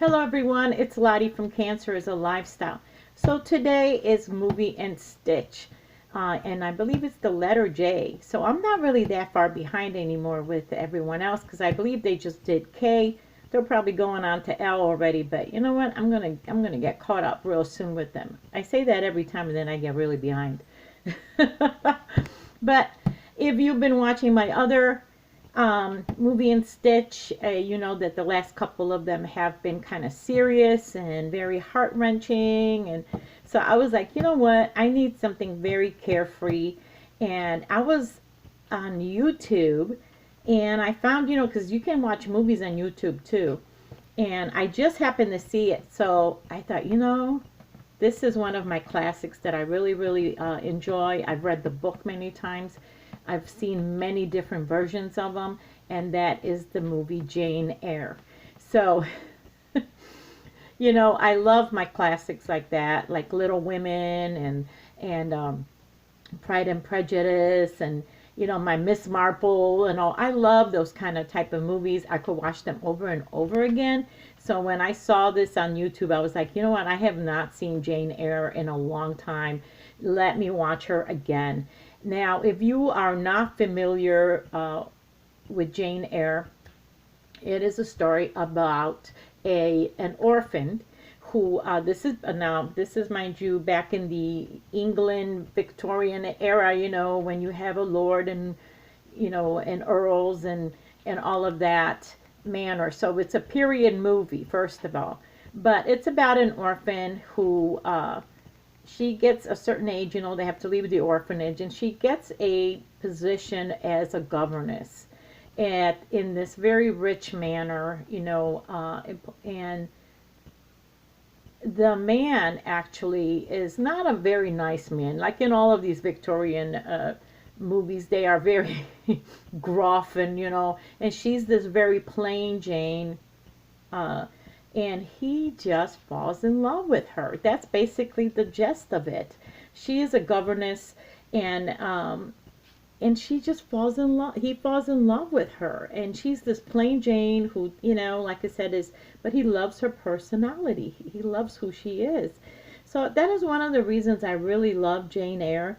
Hello everyone, it's Lottie from Cancer is a Lifestyle. So today is Movie and Stitch, and I believe it's the letter J. So I'm not really that far behind anymore with everyone else because I believe they just did K. They're probably going on to L already, but you know what? I'm gonna get caught up real soon with them. I say that every time and then I get really behind. But if you've been watching my other Movie and Stitch, you know that the last couple of them have been kind of serious and very heart-wrenching. And so I was like, you know what? I need something very carefree. And I was on YouTube and I found, because you can watch movies on YouTube too. And I just happened to see it. So I thought, this is one of my classics that I really, really enjoy. I've read the book many times. I've seen many different versions of them, and that is the movie Jane Eyre. So, I love my classics like that, like Little Women and Pride and Prejudice, and my Miss Marple and all. I love those kind of type of movies. I could watch them over and over again. So when I saw this on YouTube, I was like, you know what? I have not seen Jane Eyre in a long time. Let me watch her again. Now, if you are not familiar with Jane Eyre, it is a story about an orphan who this is mind you back in the England Victorian era, when you have a lord and and earls and all of that manner. So it's a period movie, first of all, but it's about an orphan who she gets a certain age, they have to leave the orphanage, and she gets a position as a governess in this very rich manor, and the man actually is not a very nice man. Like in all of these Victorian movies, they are very gruff and she's this very plain Jane, and he just falls in love with her. That's basically the gist of it. She is a governess, and she just falls in love. He falls in love with her, and she's this plain Jane who, like I said, but he loves her personality. He loves who she is. So that is one of the reasons I really love Jane Eyre.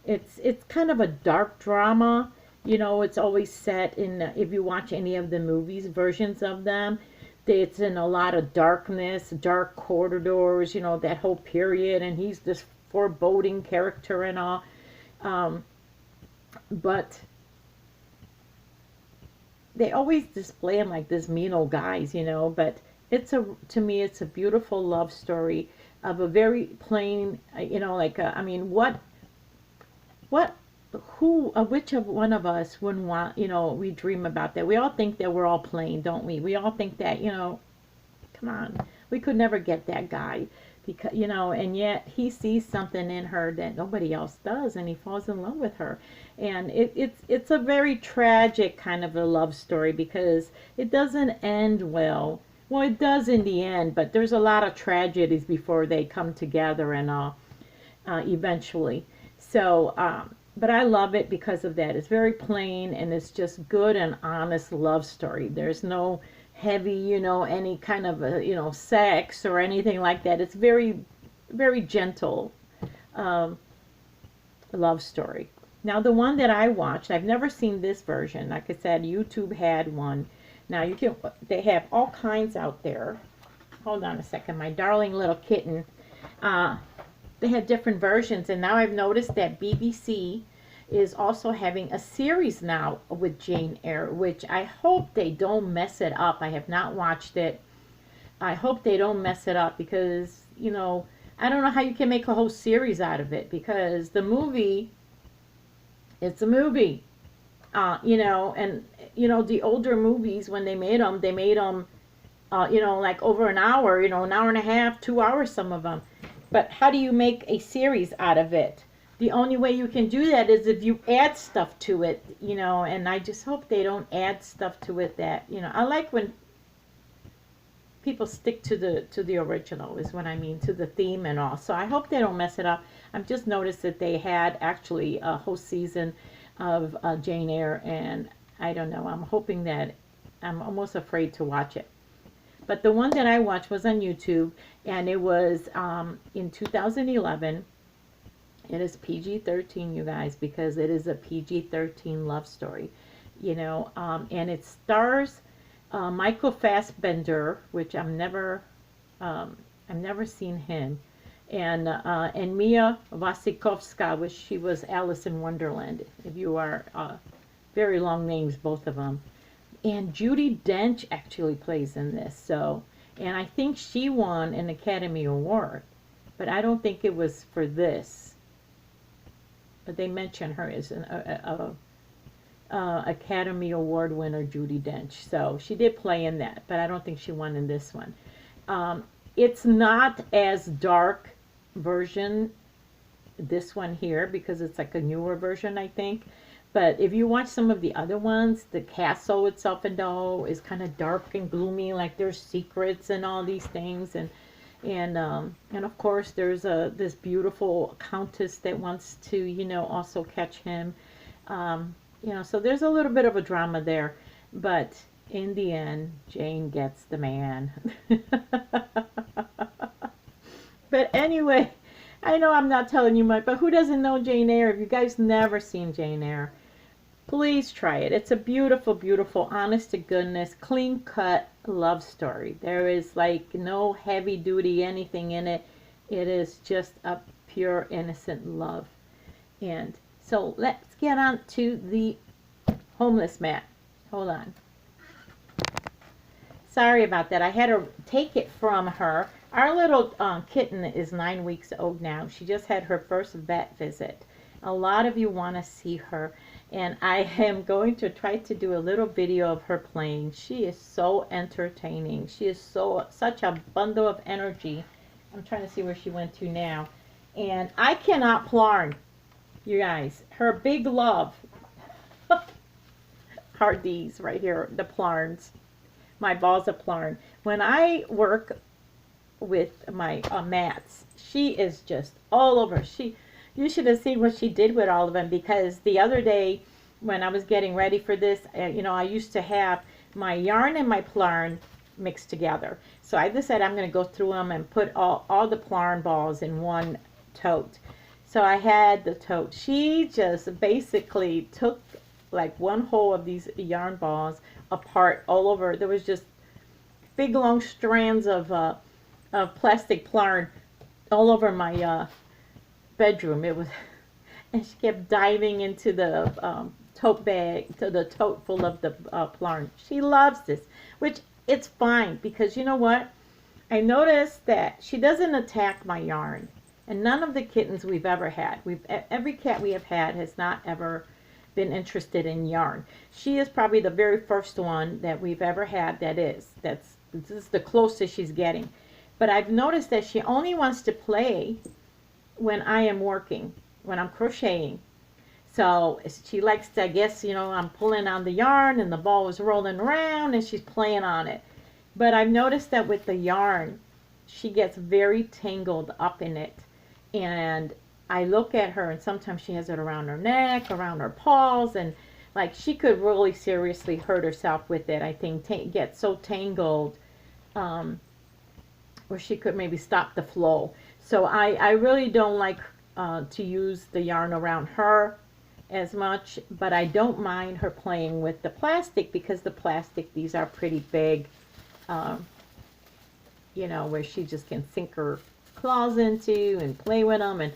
It's kind of a dark drama. It's always set in, if you watch any of the movies, versions of them, it's in a lot of darkness, dark corridors, that whole period, and he's this foreboding character and all. But they always display him like this mean old guys, but to me, it's a beautiful love story of a very plain, which of one of us wouldn't want, we dream about that. We all think that we're all plain, don't we? We all think that, come on, we could never get that guy because, and yet he sees something in her that nobody else does, and he falls in love with her. And it's a very tragic kind of a love story because it doesn't end well. Well, it does in the end, but there's a lot of tragedies before they come together and eventually. So, but I love it because of that. It's very plain and it's just good and honest love story. There's no heavy, any kind of, sex or anything like that. It's very, very gentle love story. Now, the one that I watched, I've never seen this version. Like I said, YouTube had one. Now, they have all kinds out there. Hold on a second. My darling little kitten. They had different versions, and now I've noticed that BBC is also having a series now with Jane Eyre, which I hope they don't mess it up. I have not watched it. I hope they don't mess it up because, I don't know how you can make a whole series out of it because the movie, it's a movie, and, the older movies, when they made them, like over an hour, an hour and a half, 2 hours, some of them. But how do you make a series out of it? The only way you can do that is if you add stuff to it, and I just hope they don't add stuff to it that, I like when people stick to the original is what I mean, to the theme and all. So I hope they don't mess it up. I've just noticed that they had actually a whole season of Jane Eyre, and I don't know, I'm hoping that, I'm almost afraid to watch it. But the one that I watched was on YouTube, and it was in 2011. It is PG-13, you guys, because it is a PG-13 love story, and it stars Michael Fassbender, which I've never seen him, and Mia Wasikowska, which she was Alice in Wonderland. If you are very long names, both of them. And Judi Dench actually plays in this. So, and I think she won an Academy Award, but I don't think it was for this. But they mention her as an Academy Award winner, Judi Dench. So she did play in that, but I don't think she won in this one. It's not as dark version, this one here, because it's like a newer version, I think. But if you watch some of the other ones, the castle itself and all is kind of dark and gloomy, like there's secrets and all these things, and of course there's this beautiful countess that wants to also catch him, so there's a little bit of a drama there, but in the end Jane gets the man. But anyway, I know I'm not telling you much, but who doesn't know Jane Eyre? If you guys never seen Jane Eyre, please try it. It's a beautiful, beautiful, honest to goodness, clean cut love story. There is like no heavy duty anything in it. It is just a pure innocent love. And so let's get on to the homeless mat. Hold on. Sorry about that. I had to take it from her. Our little kitten is 9 weeks old now. She just had her first vet visit. A lot of you want to see her, and I am going to try to do a little video of her playing. She is so entertaining. She is such a bundle of energy. I'm trying to see where she went to now. And I cannot plarn, you guys. Her big love are these right here, the plarns. My balls of plarn. When I work with my mats, she is just all over. You should have seen what she did with all of them, because the other day when I was getting ready for this, I used to have my yarn and my plarn mixed together. So I decided I'm going to go through them and put all the plarn balls in one tote. So I had the tote. She just basically took like one whole of these yarn balls apart all over. There was just big long strands of plastic plarn all over my bedroom. It was, and she kept diving into the tote bag, to the tote full of the plarn. She loves this, which it's fine, because you know what? I noticed that she doesn't attack my yarn, and none of the kittens we've ever had, every cat we have had has not ever been interested in yarn. She is probably the very first one that we've ever had this is the closest she's getting. But I've noticed that she only wants to play when I am working, when I'm crocheting. So she likes to, I guess, I'm pulling on the yarn and the ball is rolling around and she's playing on it. But I've noticed that with the yarn, she gets very tangled up in it. And I look at her, and sometimes she has it around her neck, around her paws, and like she could really seriously hurt herself with it. I think get so tangled where she could maybe stop the flow. So I really don't like to use the yarn around her as much, but I don't mind her playing with the plastic, because the plastic, these are pretty big, where she just can sink her claws into and play with them. And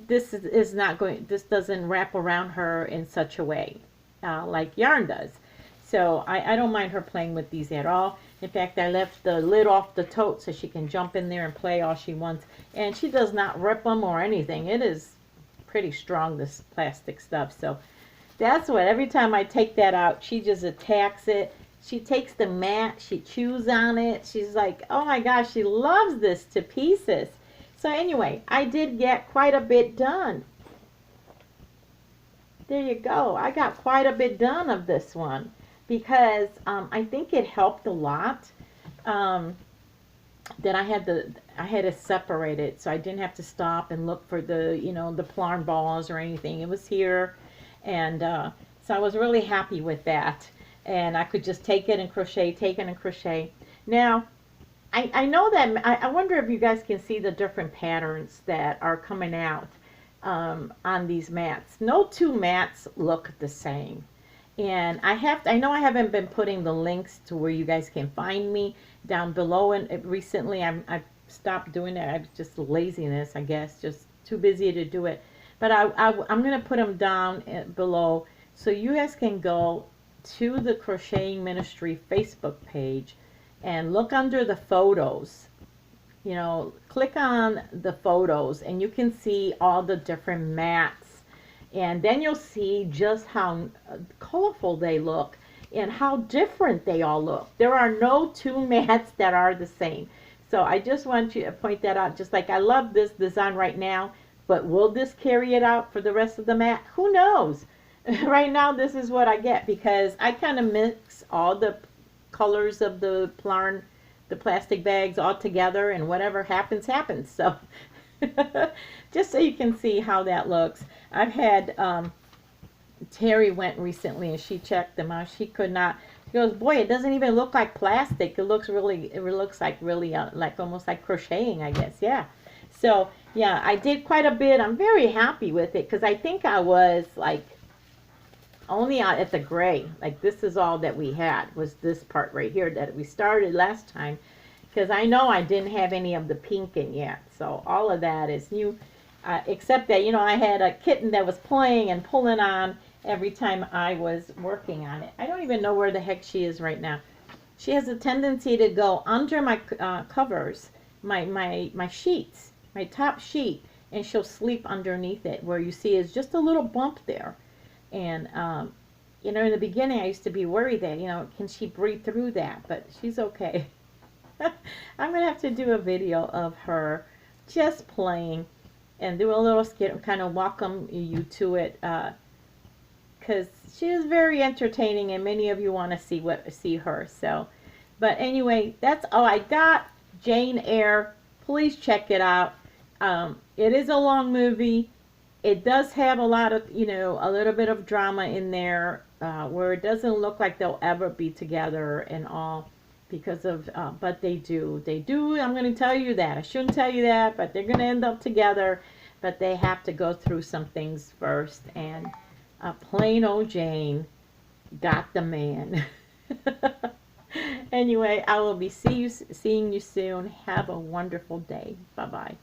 this this doesn't wrap around her in such a way like yarn does. So I don't mind her playing with these at all. In fact, I left the lid off the tote so she can jump in there and play all she wants. And she does not rip them or anything. It is pretty strong, this plastic stuff. So that's what, every time I take that out, she just attacks it. She takes the mat, she chews on it. She's like, oh my gosh, she loves this to pieces. So anyway, I did get quite a bit done. There you go. I got quite a bit done of this one, because I think it helped a lot that I had to separate it, so I didn't have to stop and look for the the plarn balls or anything. It was here, and so I was really happy with that, and I could just take it and crochet, take it and crochet. Now I know that, I wonder if you guys can see the different patterns that are coming out on these mats. No two mats look the same. And I know I haven't been putting the links to where you guys can find me down below. And recently I've stopped doing that. I was just laziness, I guess, just too busy to do it. But I'm going to put them down below so you guys can go to the Crocheting Ministry Facebook page and look under the photos. You know, click on the photos and you can see all the different mats, and then you'll see just how colorful they look and how different they all look. There are no two mats that are the same. So I just want you to point that out. Just like I love this design right now, but will this carry it out for the rest of the mat? Who knows? Right now this is what I get because I kind of mix all the colors of the plastic bags all together, and whatever happens happens. So just so you can see how that looks. I've had Terry went recently and she checked them out. She could not. She goes, boy, it doesn't even look like plastic. It looks like really like almost like crocheting, I guess. Yeah. So yeah, I did quite a bit. I'm very happy with it because I think I was like only at the gray. Like this is all that we had was this part right here that we started last time, because I know I didn't have any of the pink in yet. So all of that is new, except that, you know, I had a kitten that was playing and pulling on every time I was working on it. I don't even know where the heck she is right now. She has a tendency to go under my covers, my sheets, my top sheet, and she'll sleep underneath it, where you see is just a little bump there. And, you know, in the beginning I used to be worried that, you know, can she breathe through that? But she's okay. I'm going to have to do a video of her just playing and do a little skit, kind of welcome you to it, because she is very entertaining and many of you want to see her. So, but anyway, that's all I got. Jane Eyre, please check it out. It is a long movie. It does have a lot of, you know, a little bit of drama in there, where it doesn't look like they'll ever be together and all, because of, but they do. I'm going to tell you that. I shouldn't tell you that, but they're going to end up together, but they have to go through some things first. And plain old Jane got the man. Anyway, I will be seeing you soon. Have a wonderful day. Bye-bye.